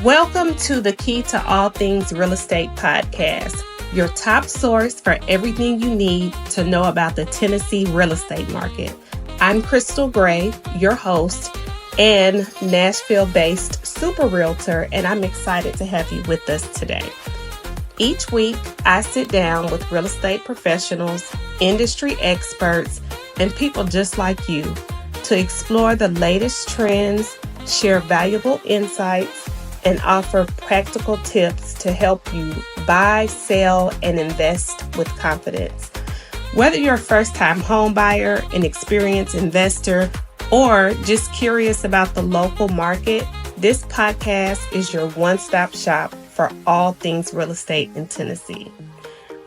Welcome to the Key to All Things Real Estate podcast, your top source for everything you need to know about the Tennessee real estate market. I'm Crystal Gray, your host and Nashville-based super realtor, and I'm excited to have you with us today. Each week, I sit down with real estate professionals, industry experts, and people just like you to explore the latest trends, share valuable insights, and offer practical tips to help you buy, sell, and invest with confidence. Whether you're a first-time home buyer, an experienced investor, or just curious about the local market, this podcast is your one-stop shop for all things real estate in Tennessee.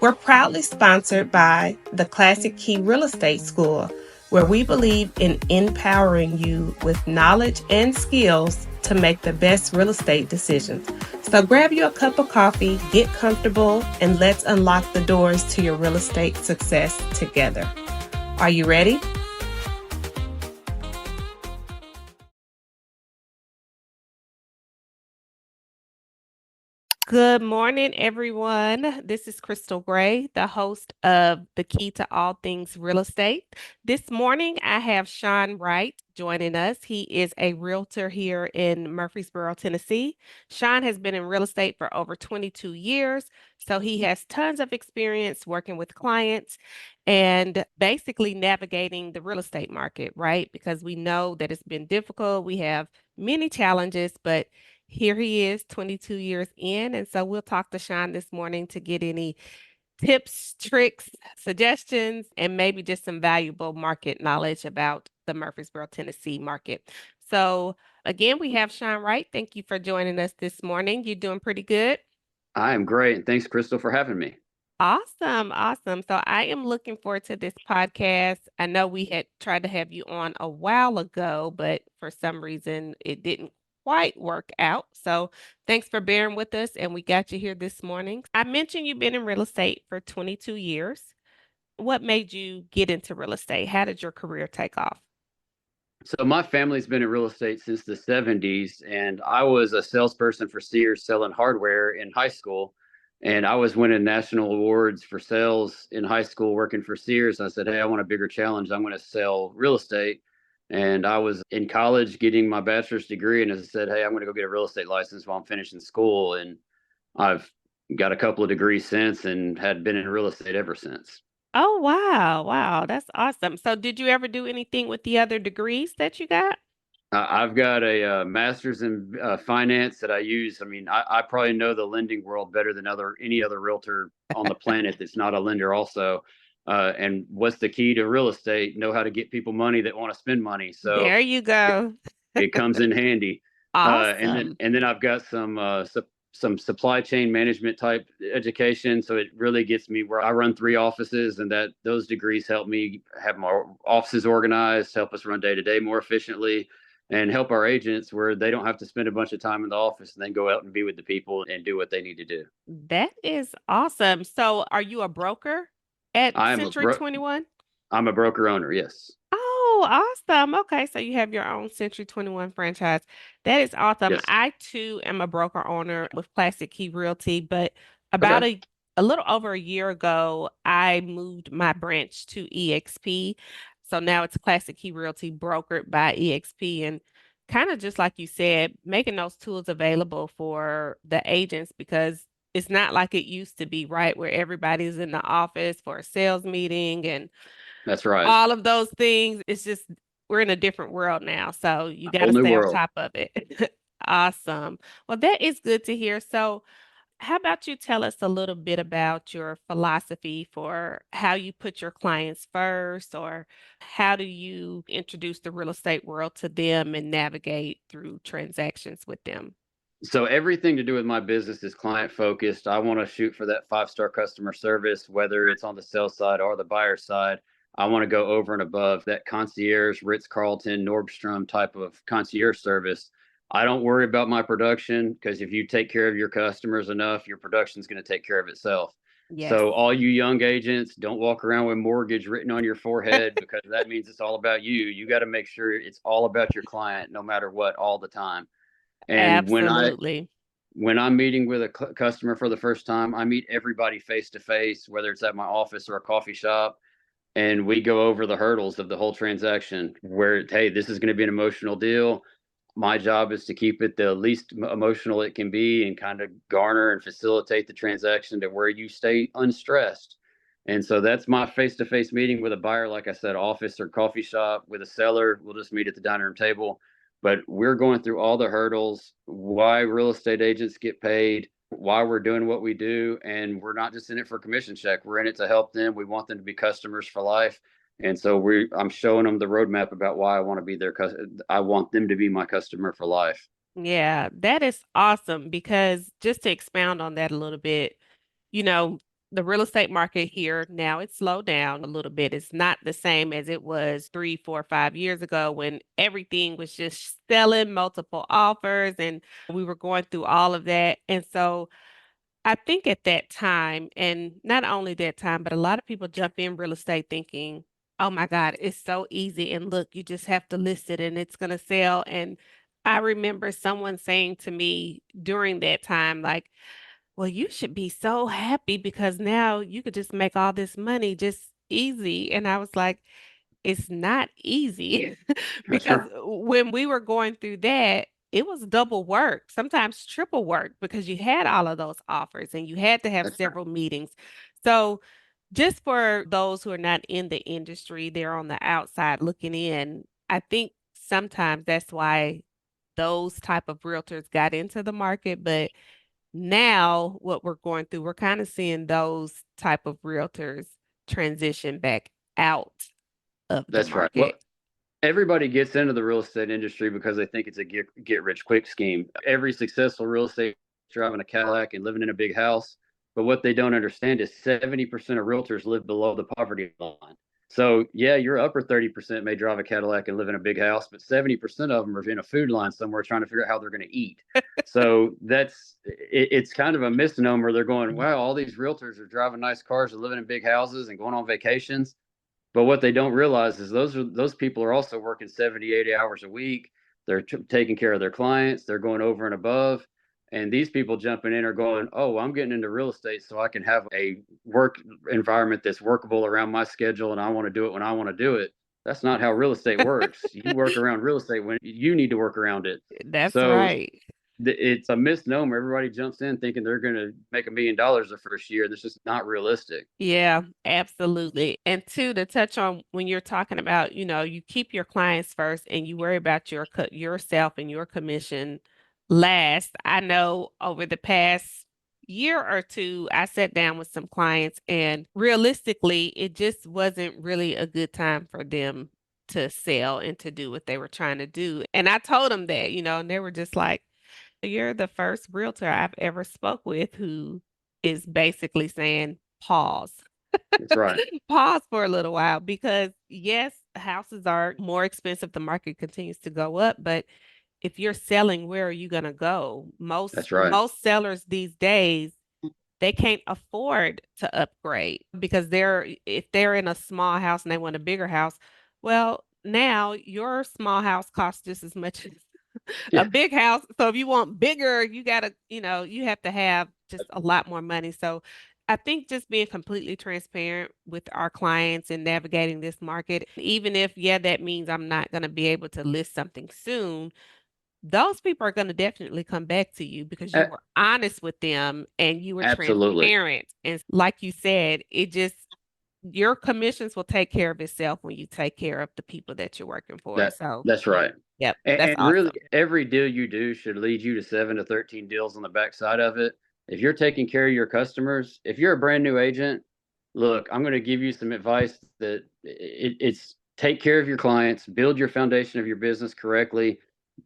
We're proudly sponsored by the Classic Key Real Estate School, where we believe in empowering you with knowledge and skills to make the best real estate decisions. So grab you a cup of coffee, get comfortable, and let's unlock the doors to your real estate success together. Are you ready? Good morning, everyone. This is Crystal Gray, the host of the Key to All Things Real Estate. This morning, I have Shawn Wright joining us. He is a realtor here in Murfreesboro, Tennessee. Shawn has been in real estate for over 22 years, so he has tons of experience working with clients and basically navigating the real estate market, right? Because we know that it's been difficult. We have many challenges, but here he is 22 years in. And so we'll talk to Shawn this morning to get any tips, tricks, suggestions, and maybe just some valuable market knowledge about the Murfreesboro, Tennessee market. So again, we have Shawn Wright. Thank you for joining us this morning. You're doing pretty good. I am great. And thanks, Crystal, for having me. Awesome. Awesome. So I am looking forward to this podcast. I know we had tried to have you on a while ago, but for some reason it didn't quite work out. So thanks for bearing with us. And we got you here this morning. I mentioned you've been in real estate for 22 years. What made you get into real estate? How did your career take off? So my family's been in real estate since the 70s, and I was a salesperson for Sears selling hardware in high school. And I was winning national awards for sales in high school working for Sears. I said, hey, I want a bigger challenge. I'm going to sell real estate. And I was in college getting my bachelor's degree. And I said, hey, I'm going to go get a real estate license while I'm finishing school. And I've got a couple of degrees since and had been in real estate ever since. Oh, wow. Wow. That's awesome. So did you ever do anything with the other degrees that you got? I've got a master's in finance that I use. I mean, I probably know the lending world better than any other realtor on the planet that's not a lender also. And what's the key to real estate? Know how to get people money that want to spend money. So There you it, go. it comes in handy. And then Awesome. and then I've got some supply chain management type education. So it really gets me where I run 3 offices, and that those degrees help me have my offices organized, help us run day to day more efficiently, and help our agents where they don't have to spend a bunch of time in the office and then go out and be with the people and do what they need to do. That is awesome. So are you a broker at I am a Century bro- 21? I'm a broker owner. Yes. Oh, awesome. Okay, so you have your own Century 21 franchise. That is awesome. Yes. I too am a broker owner with Classic Key Realty, but about Okay. a little over a year ago, I moved my branch to EXP. So now it's Classic Key Realty brokered by EXP, and kind of just like you said, making those tools available for the agents because it's not like it used to be, right? Where everybody's in the office for a sales meeting and That's right. all of those things. It's just we're in a different world now, so you A got whole to new stay on world. top of it. Awesome. Well, that is good to hear. So, how about you tell us a little bit about your philosophy for how you put your clients first, or how do you introduce the real estate world to them and navigate through transactions with them? So everything to do with my business is client focused. I want to shoot for that 5-star customer service, whether it's on the sales side or the buyer side. I want to go over and above that concierge, Ritz Carlton, Nordstrom type of concierge service. I don't worry about my production because if you take care of your customers enough, your production is going to take care of itself. Yes. So all you young agents, don't walk around with mortgage written on your forehead because that means it's all about you. You got to make sure it's all about your client no matter what all the time. And when I Absolutely. when I'm meeting with a customer for the first time, I meet everybody face to face, whether it's at my office or a coffee shop, and we go over the hurdles of the whole transaction. Where, hey, this is going to be an emotional deal. My job is to keep it the least emotional it can be and kind of garner and facilitate the transaction to where you stay unstressed. And so that's my face-to-face meeting with a buyer. Like I said, office or coffee shop. With a seller, we'll just meet at the dining room table. But we're going through all the hurdles, why real estate agents get paid, why we're doing what we do. And we're not just in it for commission check. We're in it to help them. We want them to be customers for life. And so I'm showing them the roadmap about why I want to be their I want them to be my customer for life. Yeah, that is awesome because just to expound on that a little bit, you know, the real estate market here now it's slowed down a little bit. It's not the same as it was 3, 4, 5 years ago when everything was just selling multiple offers and we were going through all of that. And so I think at that time, and not only that time, but a lot of people jump in real estate thinking, oh my God, it's so easy. And look, you just have to list it and it's going to sell. And I remember someone saying to me during that time, like, well, you should be so happy because now you could just make all this money just easy. And I was like, it's not easy That's because right. when we were going through that, it was double work, sometimes triple work because you had all of those offers and you had to have That's right. several meetings. So, just for those who are not in the industry, they're on the outside looking in. I think sometimes that's why those type of realtors got into the market, but now what we're going through, we're kind of seeing those type of realtors transition back out of the That's right. Well, market. everybody gets into the real estate industry because they think it's a get rich quick scheme. Every successful real estate driving a Cadillac and living in a big house. But what they don't understand is 70% of realtors live below the poverty line. So yeah, your upper 30% may drive a Cadillac and live in a big house, but 70% of them are in a food line somewhere trying to figure out how they're going to eat. So it's kind of a misnomer. They're going, wow, all these realtors are driving nice cars and living in big houses and going on vacations. But what they don't realize is those people are also working 70, 80 hours a week. They're taking care of their clients. They're going over and above. And these people jumping in are going, oh, well, I'm getting into real estate so I can have a work environment that's workable around my schedule and I want to do it when I want to do it. That's not how real estate works. You work around real estate when you need to work around it. That's So right. it's a misnomer. Everybody jumps in thinking they're going to make $1 million the first year. That's just not realistic. Yeah, absolutely. And two, to touch on when you're talking about, you keep your clients first and you worry about yourself and your commission last. I know over the past year or two, I sat down with some clients and realistically, it just wasn't really a good time for them to sell and to do what they were trying to do. And I told them that, and they were just like, you're the first realtor I've ever spoke with who is basically saying pause. That's right. Pause for a little while because yes, houses are more expensive. The market continues to go up, but if you're selling, where are you going to go? Most That's right. most sellers these days, they can't afford to upgrade because if they're in a small house and they want a bigger house, well, now your small house costs just as much as a Yeah. big house. So if you want bigger, you gotta, you have to have just a lot more money. So I think just being completely transparent with our clients and navigating this market, even if, yeah, that means I'm not going to be able to list something soon, those people are going to definitely come back to you because you A- were honest with them and you were absolutely. transparent. And like you said, your commissions will take care of itself when you take care of the people that you're working for. That So, that's right. yep, that's And really, awesome. every deal you do should lead you to 7 to 13 deals on the backside of it. If you're taking care of your customers, if you're a brand new agent, look, I'm going to give you some advice that it's take care of your clients, build your foundation of your business correctly.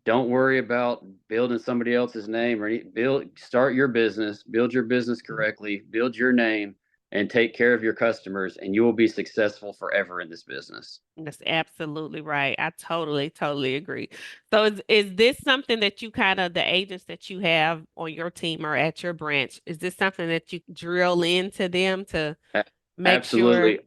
Don't worry about building somebody else's name or start your business, build your business correctly, build your name, and take care of your customers, and you will be successful forever in this business. That's absolutely right. I totally, totally agree. So is this something that you kind of the agents that you have on your team or at your branch, is this something that you drill into them to make sure? Absolutely.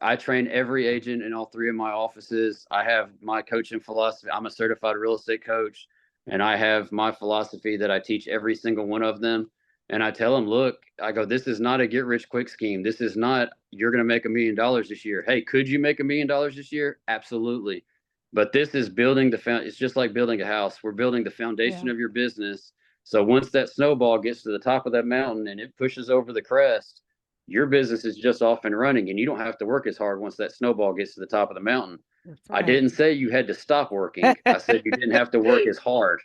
I train every agent in all three of my offices. I have my coaching philosophy. I'm a certified real estate coach. And I have my philosophy that I teach every single one of them. And I tell them, look, I go, this is not a get rich quick scheme. This is not, you're going to make $1 million this year. Hey, could you make $1 million this year? Absolutely. But this is building it's just like building a house. We're building the Yeah. foundation of your business. So once that snowball gets to the top of that mountain and it pushes over the crest, your business is just off and running, and you don't have to work as hard once that snowball gets to the top of the mountain. That's I right. didn't say you had to stop working. I said you didn't have to work as hard.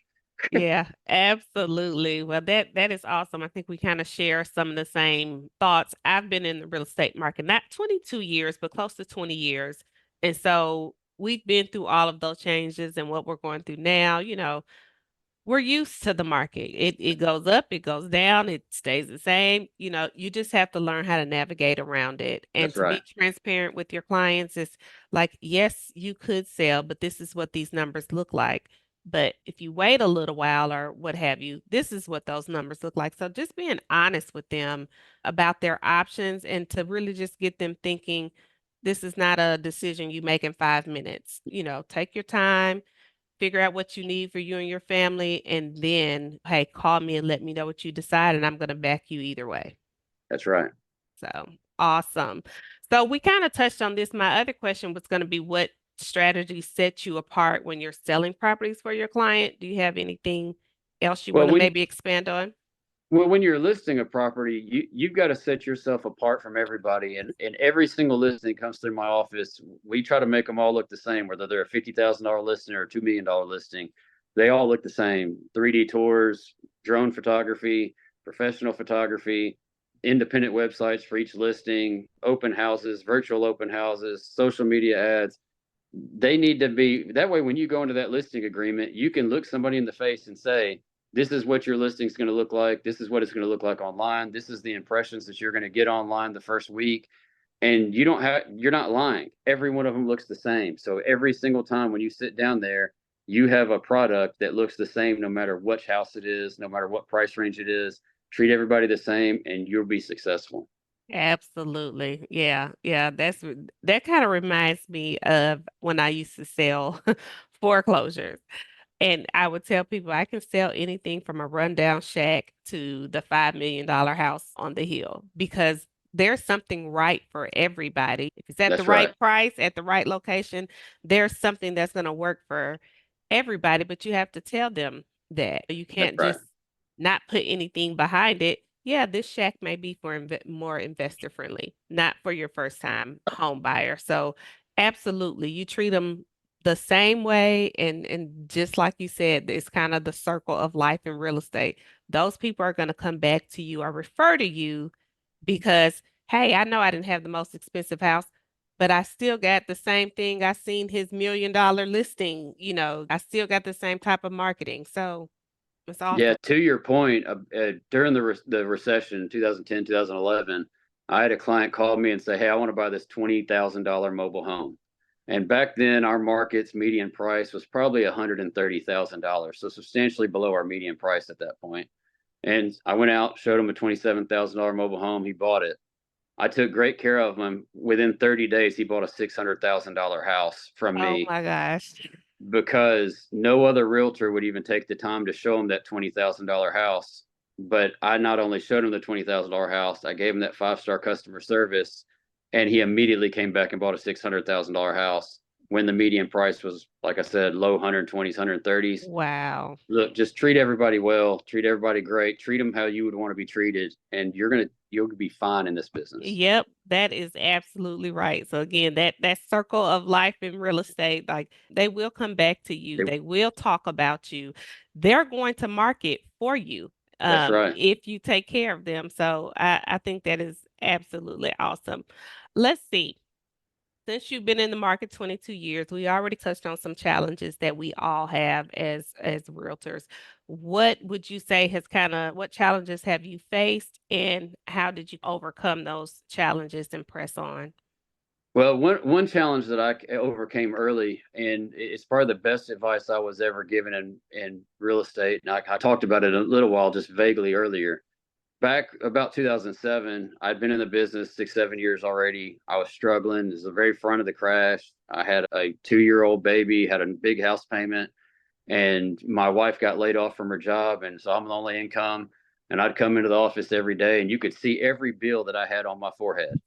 Yeah, absolutely. Well, that is awesome. I think we kind of share some of the same thoughts. I've been in the real estate market not 22 years, but close to 20 years. And so we've been through all of those changes and what we're going through now, we're used to the market. It goes up, it goes down, it stays the same. You just have to learn how to navigate around it. And That's to be right. transparent with your clients is like, yes, you could sell, but this is what these numbers look like. But if you wait a little while or what have you, this is what those numbers look like. So just being honest with them about their options and to really just get them thinking, this is not a decision you make in 5 minutes. Take your time, figure out what you need for you and your family, and then, hey, call me and let me know what you decide, and I'm going to back you either way. That's right. So awesome. So we kind of touched on this. My other question was going to be what strategies set you apart when you're selling properties for your client? Do you have anything else you Well, want to when maybe expand on? well, when you're listing a property, you've got to set yourself apart from everybody. And every single listing that comes through my office, we try to make them all look the same, whether they're a $50,000 listing or a $2 million listing. They all look the same. 3D tours, drone photography, professional photography, independent websites for each listing, open houses, virtual open houses, social media ads. They need to be that way. When you go into that listing agreement, you can look somebody in the face and say, this is what your listing is going to look like. This is what it's going to look like online. This is the impressions that you're going to get online the first week. And you're not lying. Every one of them looks the same. So every single time when you sit down there, you have a product that looks the same no matter which house it is, no matter what price range it is. Treat everybody the same and you'll be successful. Absolutely. Yeah. Yeah. That kind of reminds me of when I used to sell foreclosures. And I would tell people I can sell anything from a rundown shack to the $5 million house on the hill because there's something right for everybody. If it's at the That's right right. price, at the right location, there's something that's going to work for everybody, but you have to tell them that. You That's can't right. just not put anything behind it. Yeah, this shack may be for more investor friendly, not for your first time home buyer. So, absolutely, you treat them the same way, and just like you said, it's kind of the circle of life in real estate. Those people are going to come back to you or refer to you because, hey, I know I didn't have the most expensive house, but I still got the same thing. I seen his $1 million listing, I still got the same type of marketing. So it's Yeah, awesome. to your point, during the recession, 2010, 2011, I had a client call me and say, "Hey, I want to buy this $20,000 mobile home." And back then, our market's median price was probably $130,000, so substantially below our median price at that point. And I went out, showed him a $27,000 mobile home. He bought it. I took great care of him. Within 30 days, he bought a $600,000 house from Oh me my gosh. because no other realtor would even take the time to show him that $20,000 house. But I not only showed him the $20,000 house, I gave him that 5-star customer service, and he immediately came back and bought a $600,000 house when the median price was, like I said, low 120s, 130s. Wow. Look, just treat everybody well, treat everybody great, treat them how you would want to be treated, and you'll be fine in this business. Yep, that is absolutely right. So again, that circle of life in real estate, like they will come back to you. They will talk about you. They're going to market for you That's right. if you take care of them. So I think that is absolutely awesome. Let's see. Since you've been in the market 22 years, we already touched on some challenges that we all have as realtors. What would you say what challenges have you faced and how did you overcome those challenges and press on? Well, one challenge that I overcame early, and it's probably the best advice I was ever given in real estate. And I talked about it a little while, just vaguely earlier. Back about 2007, I'd been in the business 6, 7 years already. I was struggling. It was the very front of the crash. I had a 2-year-old baby, had a big house payment, And my wife got laid off from her job, and so I'm the only income. And I'd come into the office every day, and you could see every bill that I had on my forehead.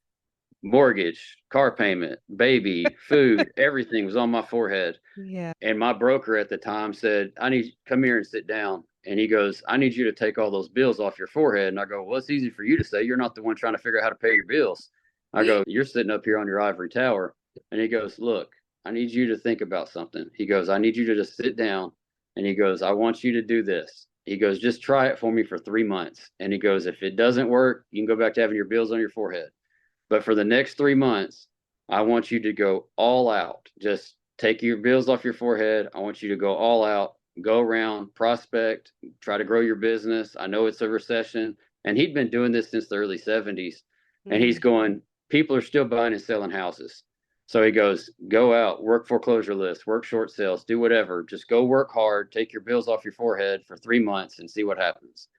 Mortgage, car payment, baby, food, everything was on my forehead. Yeah. And my broker at the time said, I need come here and sit down. And he goes, I need you to take all those bills off your forehead. And I go, well, it's easy for you to say. You're not the one trying to figure out how to pay your bills. I go, you're sitting up here on your ivory tower. And he goes, look, I need you to think about something. He goes, I need you to just sit down. And he goes, I want you to do this. He goes, just try it for me for 3 months. And he goes, if it doesn't work, you can go back to having your bills on your forehead. But for the next 3 months, I want you to go all out. Just take your bills off your forehead. I want you to go all out, go around, prospect, try to grow your business. I know it's a recession. And he'd been doing this since the early 70s. And he's going, people are still buying and selling houses. So he goes, go out, work foreclosure lists, work short sales, do whatever. Just go work hard, take your bills off your forehead for 3 months and see what happens.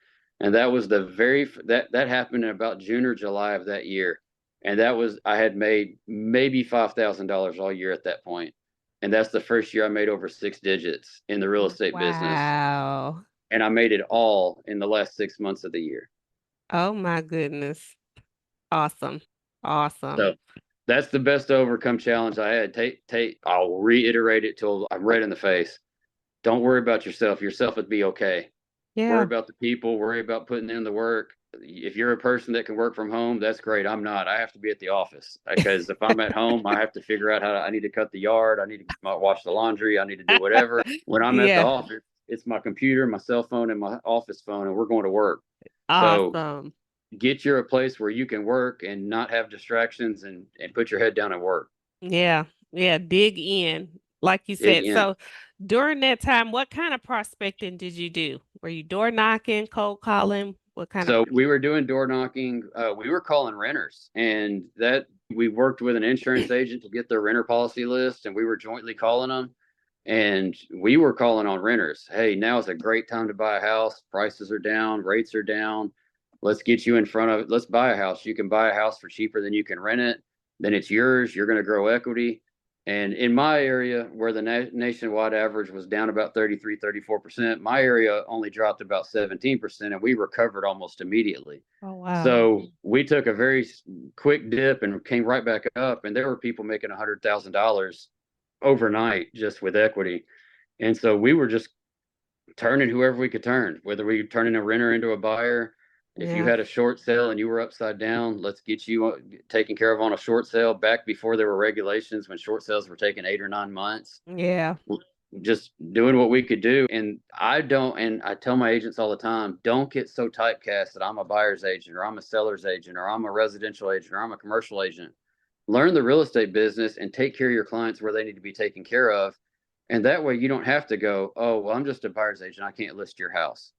And that was that happened in about June or July of that year. And that was, I had made maybe $5,000 all year at that point. And that's the first year I made over 6 digits in the real estate business. Wow. And I made it all in the last 6 months of the year. Oh my goodness. Awesome. Awesome. So that's the best to overcome challenge I had. I'll reiterate it till I'm red in the face. Don't worry about yourself. Yourself would be okay. Worry Yeah. about the people, worry about putting in the work. If you're a person that can work from home, that's great. I'm not. I have to be at the office because if I'm at home, I have to figure out I need to cut the yard. I need to wash the laundry. I need to do whatever. When I'm at the Yeah. office, it's my computer, my cell phone, and my office phone, and we're going to work. So Awesome. get you a place where you can work and not have distractions and put your head down and work. Yeah. Yeah. Dig in, like you Dig said. in. So during that time, what kind of prospecting did you do? Were you door knocking, cold calling? What kind of? So we were doing door knocking. We were calling renters, and that we worked with an insurance agent to get their renter policy list, and we were jointly calling them. And we were calling on renters. Hey, now is a great time to buy a house. Prices are down, rates are down. Let's get you in front of it. Let's buy a house. You can buy a house for cheaper than you can rent it. Then it's yours. You're going to grow equity. And in my area, where the nationwide average was down about 33-34%, my area only dropped about 17%, and we recovered almost immediately. Oh, wow. So we took a very quick dip and came right back up, and there were people making $100,000 overnight just with equity. And so we were just turning whoever we could turn, whether we turning a renter into a buyer. If you Yeah. had a short sale and you were upside down, let's get you taken care of on a short sale. Back before there were regulations, when short sales were taking 8 or 9 months, Yeah. just doing what we could do. And I tell my agents all the time, don't get so typecast that I'm a buyer's agent or I'm a seller's agent or I'm a residential agent or I'm a commercial agent. Learn the real estate business and take care of your clients where they need to be taken care of. And that way you don't have to go, oh, well, I'm just a buyer's agent. I can't list your house.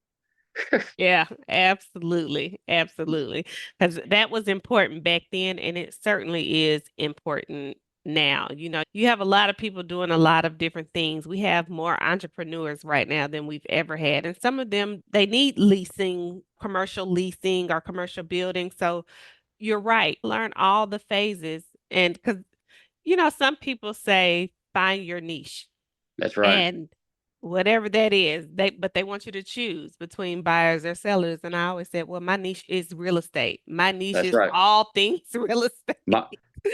Yeah, absolutely. Absolutely. Because that was important back then, and it certainly is important now. You have a lot of people doing a lot of different things. We have more entrepreneurs right now than we've ever had. And some of them, they need leasing, commercial leasing or commercial building. So you're right. Learn all the phases. And because, some people say, find your niche. That's right. And whatever that is, but they want you to choose between buyers or sellers. And I always said, well, my niche is real estate. My niche That's is right. all things real estate.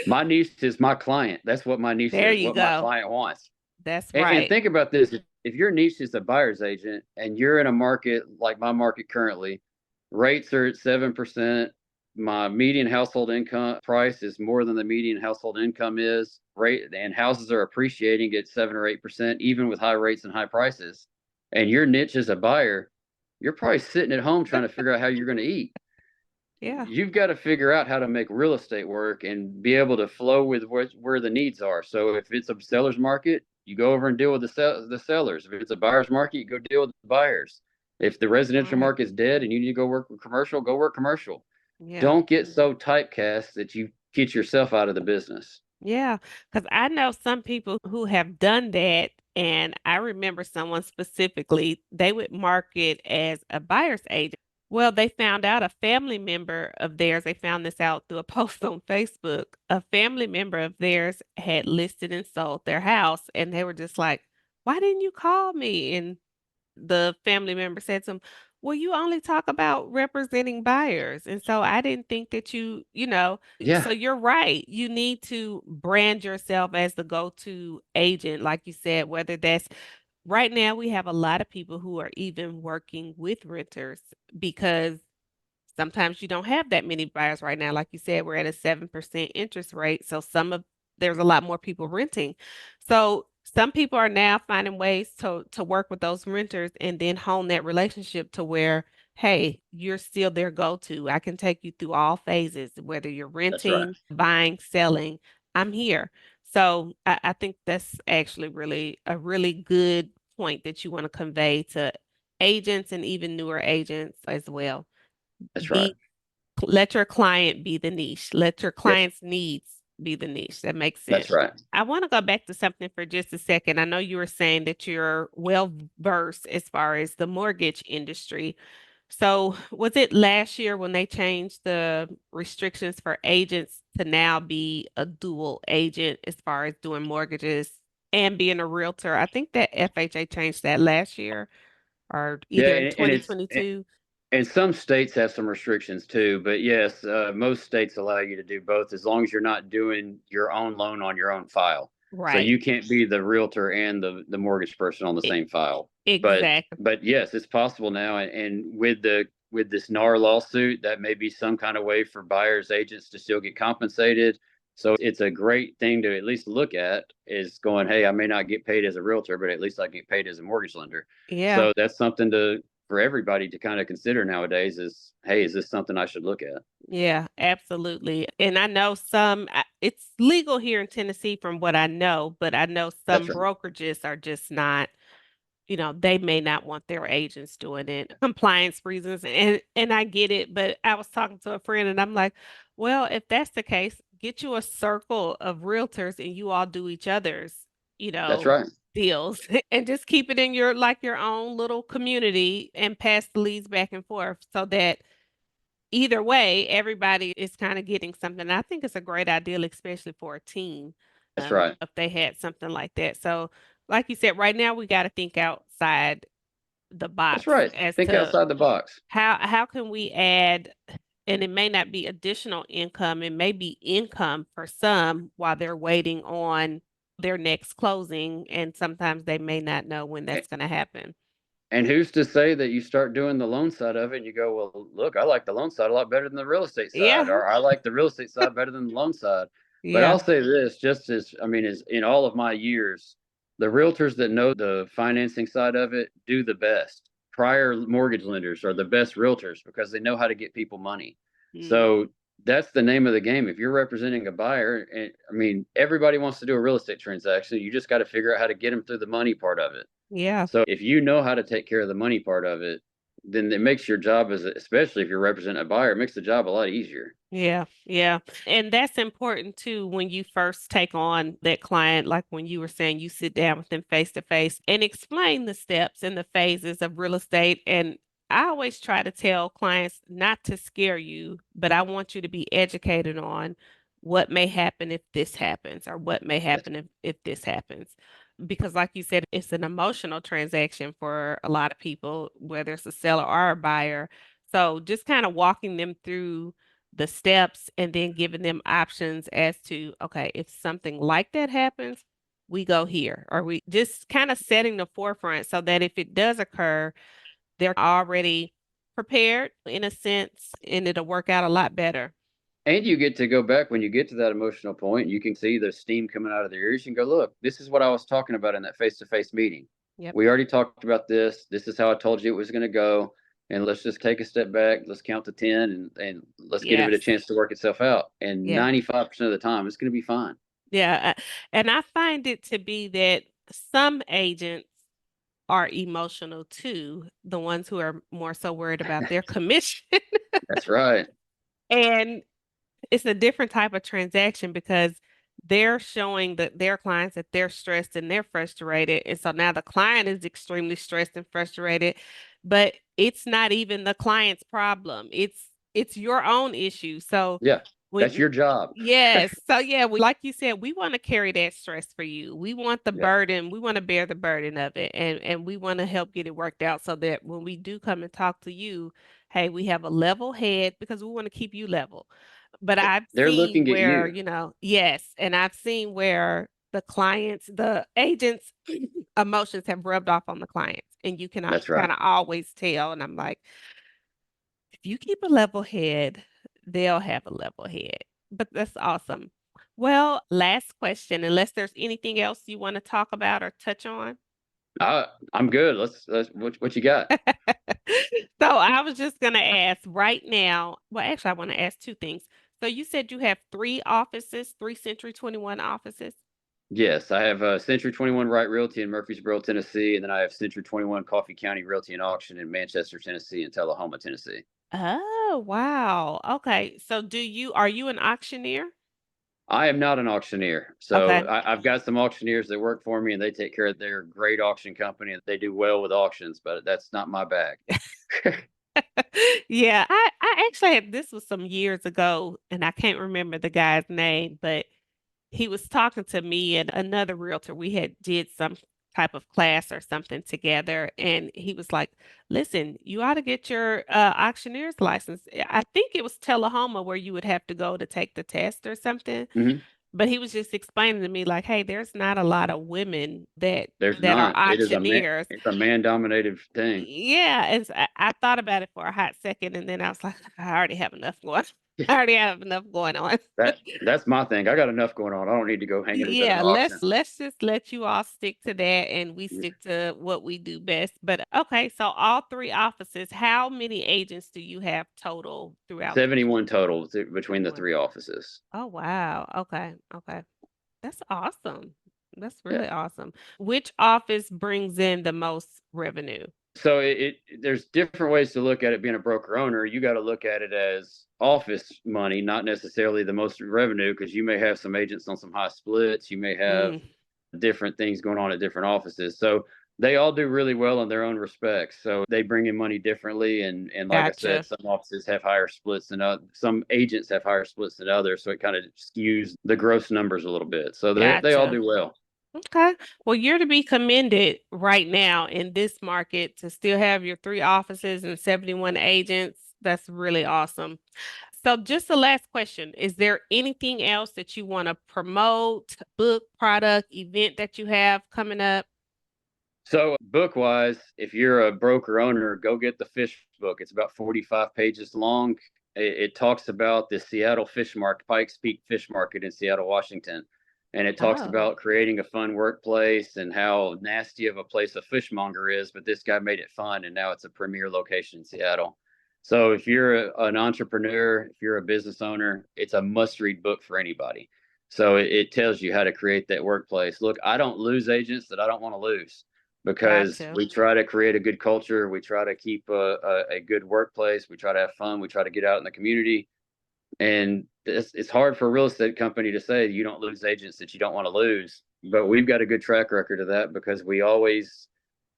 My niche is my client. That's what my niche There is, you what my go. client wants. That's And right. think about this. If your niche is a buyer's agent and you're in a market like my market currently, rates are at 7%. My median household income price is more than the median household income is. Rate and houses are appreciating at 7 or 8%, even with high rates and high prices. And your niche is a buyer, you're probably sitting at home trying to figure out how you're going to eat. Yeah. You've got to figure out how to make real estate work and be able to flow with where the needs are. So if it's a seller's market, you go over and deal with the sellers. If it's a buyer's market, you go deal with the buyers. If the residential Right. market's dead and you need to go work with commercial, go work commercial. Yeah. Don't get so typecast that you get yourself out of the business. Yeah. Because I know some people who have done that. And I remember someone specifically, they would market as a buyer's agent. Well, they found out a family member of theirs, they found this out through a post on Facebook. A family member of theirs had listed and sold their house, and they were just like, why didn't you call me? And the family member said to him, well, you only talk about representing buyers. And so I didn't think that so Yeah, you're right. You need to brand yourself as the go-to agent, like you said, whether that's right now, we have a lot of people who are even working with renters because sometimes you don't have that many buyers right now. Like you said, we're at a 7% interest rate. So there's a lot more people renting. So some people are now finding ways to work with those renters and then hone that relationship to where, hey, you're still their go-to. I can take you through all phases, whether you're that's right. renting, buying, selling, I'm here. So I think that's actually really a really good point that you want to convey to agents and even newer agents as well. That's right. Be Let your client be the niche. Let your Yes, client's needs be the niche. That makes that's sense. right. I want to go back to something for just a second. I know you were saying that you're well versed as far as the mortgage industry. So, was it last year when they changed the restrictions for agents to now be a dual agent as far as doing mortgages and being a realtor? I think that FHA changed that last year or Yeah, either in and it's 2022. and some states have some restrictions too, but yes, most states allow you to do both as long as you're not doing your own loan on your own file. So Right. you can't be the realtor and the mortgage person on the E- same file. But Exactly. but yes, it's possible now, and with this NAR lawsuit, that may be some kind of way for buyers agents to still get compensated. So it's a great thing to at least look at is going, hey, I may not get paid as a realtor, but at least I get paid as a mortgage lender. Yeah. So that's something to for everybody to kind of consider nowadays is, hey, is this something I should look at? Yeah, absolutely. And I know it's legal here in Tennessee from what I know, but I know That's some right. brokerages are just not, they may not want their agents doing it, compliance reasons. And I get it, but I was talking to a friend and I'm like, well, if that's the case, get you a circle of realtors and you all do each other's, you That's know, right. deals and just keep it in your own little community and pass the leads back and forth so that either way, everybody is kind of getting something. I think it's a great idea, especially for a team, That's right. if they had something like that. So, like you said, right now we got to think outside the That's box right. as Think to outside the box. how can we add, and it may not be additional income, it may be income for some while they're waiting on their next closing, and sometimes they may not know when A- that's going to happen. And who's to say that you start doing the loan side of it and you go, well, look, I like the loan side a lot better than the real estate side, Yeah, or I like the real estate side better than the loan side. But yeah, I'll say this, just as I mean, as in all of my years, the realtors that know the financing side of it do the best. Prior mortgage lenders are the best realtors because they know how to get people money. mm, So that's the name of the game. If you're representing a buyer, and I mean, everybody wants to do a real estate transaction, you just got to figure out how to get them through the money part of it. yeah. So if you know how to take care of the money part of it, then it makes your job especially if you're representing a buyer, it makes the job a lot easier. Yeah, yeah. And that's important too when you first take on that client, like when you were saying you sit down with them face to face and explain the steps and the phases of real estate. And I always try to tell clients not to scare you, but I want you to be educated on what may happen if this happens or what may That's happen if this happens. Because, like you said, it's an emotional transaction for a lot of people, whether it's a seller or a buyer. So, just kind of walking them through the steps and then giving them options as to, okay, if something like that happens, we go here, or we just kind of setting the forefront so that if it does occur, they're already prepared in a sense and it'll work out a lot better. and you get to go back when you get to that emotional point, you can see the steam coming out of their ears. You can go, look, this is what I was talking about in that face to face meeting. Yep. We already talked about this. This is how I told you it was going to go. And let's just take a step back. Let's count to 10 and let's give it a Yes. chance to work itself out. And Yeah. 95% of the time, it's going to be fine. Yeah. And I find it to be that some agents are emotional too, the ones who are more so worried about their commission. That's right. And it's a different type of transaction because they're showing that their clients that they're stressed and they're frustrated. And so now the client is extremely stressed and frustrated, but it's not even the client's problem. It's your own issue. So Yeah. That's your job. Yes. So yeah, like you said, we want to carry that stress for you. We want the Yeah, burden. We want to bear the burden of it, and we want to help get it worked out so that when we do come and talk to you, hey, we have a level head because we want to keep you level. But I've they're seen looking at where, you. yes, and I've seen where the clients, the agents' emotions have rubbed off on the clients, and you can That's kind right. of always tell. And I'm like, if you keep a level head, they'll have a level head. But that's awesome. Well, last question, unless there's anything else you want to talk about or touch on. I'm good. Let's what you got? So I was just going to ask right now. Well, actually, I want to ask two things. So you said you have three offices, three Century 21 offices. Yes, I have Century 21 Wright Realty in Murfreesboro, Tennessee, and then I have Century 21 Coffee County Realty and Auction in Manchester, Tennessee, and Tullahoma, Tennessee. Oh, wow. Okay. So are you an auctioneer? I am not an auctioneer. So Okay. I've got some auctioneers that work for me and they take care of their great auction company and they do well with auctions, but that's not my bag. Yeah, I actually had this was some years ago, and I can't remember the guy's name, but he was talking to me and another realtor. We had did some type of class or something together, and he was like, "Listen, you ought to get your auctioneer's license." I think it was Tullahoma where you would have to go to take the test or something. Hmm. But he was just explaining to me like, "Hey, there's not a lot of women that There's are not. auctioneers." It's a man dominated thing. Yeah, and I thought about it for a hot second, and then I was like, I already have enough going. I already have enough going on. That's my thing. I got enough going on. I don't need to go hanging at an Yeah, auction. let's just let you all stick to that, and we stick to what we do best. But okay, so all three offices, how many agents do you have total throughout 71 total between the 21? three offices. Oh wow. Okay, okay. That's awesome. That's Yeah. really awesome. Which office brings in the most revenue? So there's different ways to look at it being a broker owner. You got to look at it as office money, not necessarily the most revenue, because you may have some agents on some high splits. You may have Mm, different things going on at different offices. So they all do really well in their own respects. So they bring in money differently. And like I said, gotcha. some offices have higher splits than others. Some agents have higher splits than others. So it kind of skews the gross numbers a little bit. So they all Gotcha. do well. Okay. Well, you're to be commended right now in this market to still have your three offices and 71 agents. That's really awesome. So, just the last question. Is there anything else that you want to promote, book, product, event that you have coming up? So, book wise, if you're a broker owner, go get the fish book. It's about 45 pages long. It talks about the Seattle fish market, Pikes Peak Fish Market in Seattle, Washington. And it talks Oh, about creating a fun workplace and how nasty of a place a fishmonger is. But this guy made it fun, and now it's a premier location in Seattle. So, if you're an entrepreneur, if you're a business owner, it's a must read book for anybody. So, it tells you how to create that workplace. Look, I don't lose agents that I don't want to lose because gotcha. we try to create a good culture. We try to keep a good workplace. We try to have fun. We try to get out in the community. And it's hard for a real estate company to say you don't lose agents that you don't want to lose. But we've got a good track record of that because we always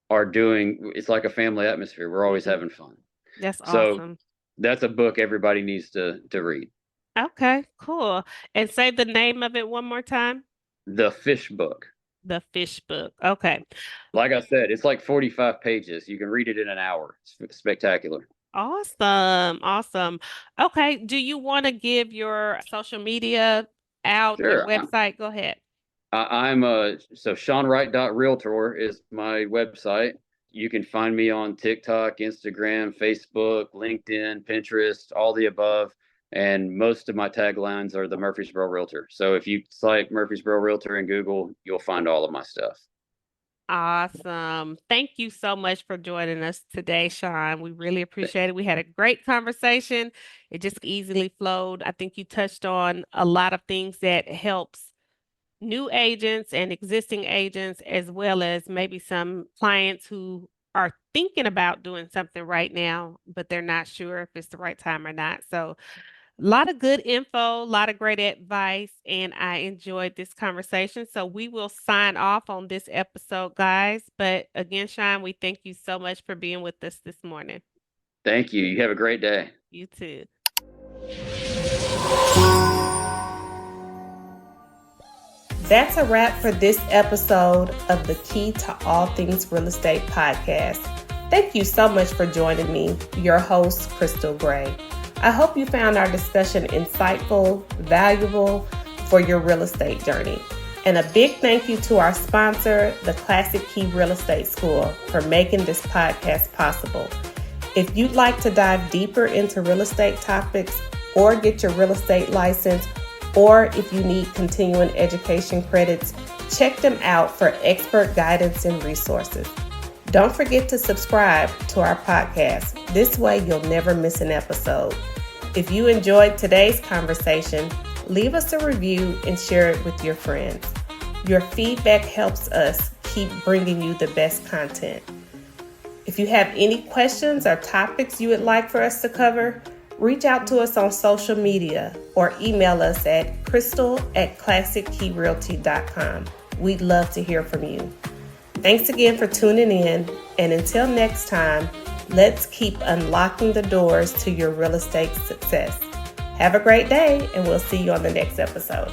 are doing, it's like a family atmosphere. We're always Hmm. having fun. That's So awesome. that's a book everybody needs to read. Okay, cool. And say the name of it one more time. The Fish Book. The fish book. Okay. Like I said, it's like 45 pages. You can read it in an hour. It's spectacular. Awesome. Awesome. Okay. Do you want to give your social media out, your Sure. website? Go ahead. I'm so ShawnWright.realtor is my website. You can find me on TikTok, Instagram, Facebook, LinkedIn, Pinterest, all the above. And most of my taglines are the Murfreesboro Realtor. So if you type Murfreesboro Realtor in Google, you'll find all of my stuff. Awesome. Thank you so much for joining us today, Sean. We really appreciate it. We had a great conversation. It just easily flowed. I think you touched on a lot of things that helps new agents and existing agents, as well as maybe some clients who are thinking about doing something right now, but they're not sure if it's the right time or not. So a lot of good info, a lot of great advice, and I enjoyed this conversation. So we will sign off on this episode, guys. But again, Sean, we thank you so much for being with us this morning. Thank you. You have a great day. You too. That's a wrap for this episode of the Key to All Things Real Estate podcast. Thank you so much for joining me, your host, Crystal Gray. I hope you found our discussion insightful, valuable for your real estate journey. And a big thank you to our sponsor, the Classic Key Real Estate School, for making this podcast possible. If you'd like to dive deeper into real estate topics or get your real estate license, or if you need continuing education credits, check them out for expert guidance and resources. Don't forget to subscribe to our podcast. This way you'll never miss an episode. If you enjoyed today's conversation, leave us a review and share it with your friends. Your feedback helps us keep bringing you the best content. If you have any questions or topics you would like for us to cover, reach out to us on social media or email us at crystal@classickeyrealty.com. We'd love to hear from you. Thanks again for tuning in, and until next time, let's keep unlocking the doors to your real estate success. Have a great day, and we'll see you on the next episode.